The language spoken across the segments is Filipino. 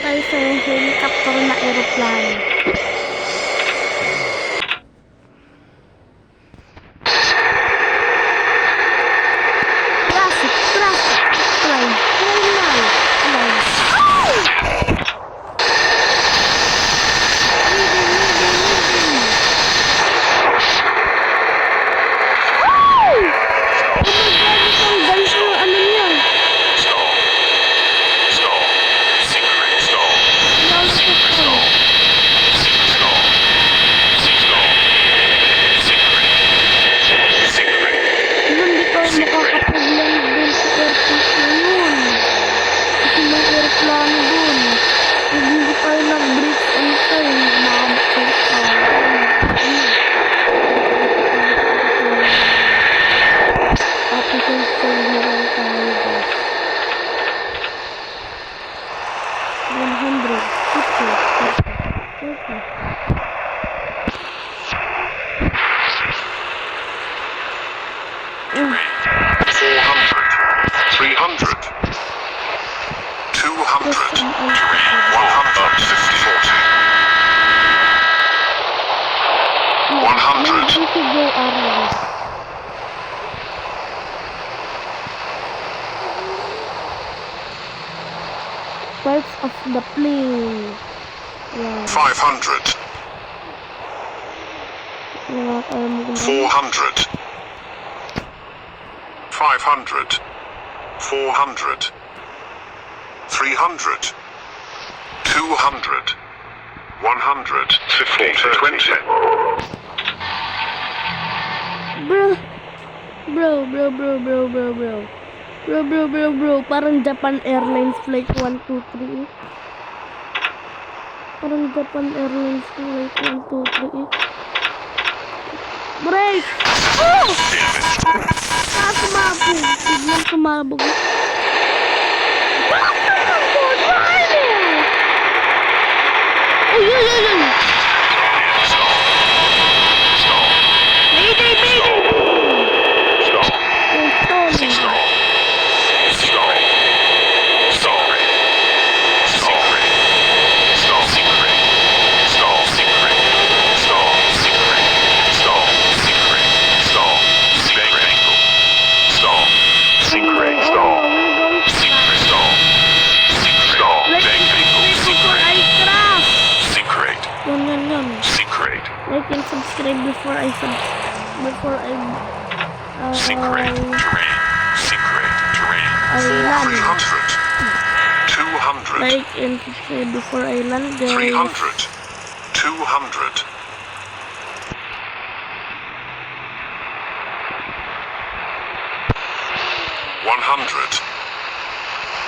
tayo sa helicopter na aeroplano. Traffic, climb, parts of the plane. Wow. 500. 400. 500. 400. 300. 200. 100. 50. 20. Bro, parang Japan Airlines flight 123. Parang Japan Airlines flight 123. Break! Oh! Biglang sumabog. Ay! Like and subscribe before I Secret terrain. 300. 200. like and subscribe before I land, guys. 300. 200. 100.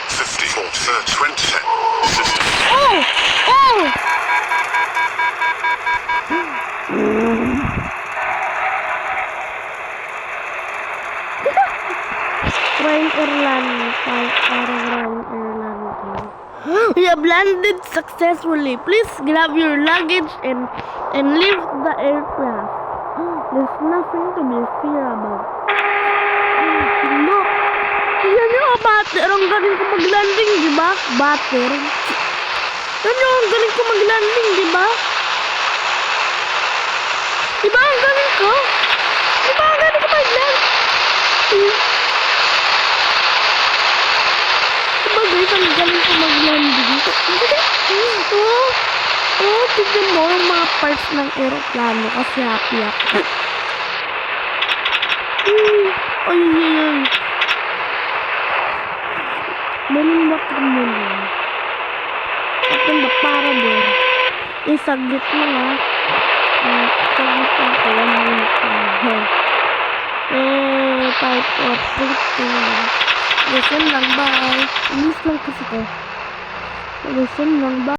50. 20. System. Oh! Ryan Erland. We have landed successfully. Please grab your luggage and leave the aircraft. There's nothing to be fear about. Look! Yan yung batter. Ang galing ko mag-landing, di ba? Batter. Yan yung ang galing ko mag-landing, di ba? Di ba ang galing ko? Di ba ang galing ko mag-landing? Diba guys, ang galing ko mag-landing. Tignan mo yung mga parts ng aeroplano kasi happy ako. Ay. Malimbatin mo lang. At yung para din. Isaglit mo nga. Saglit lang ko. 1 minute lang. Type of printing. Listen lang, bye. English lang kasi ko. Listen lang, bye.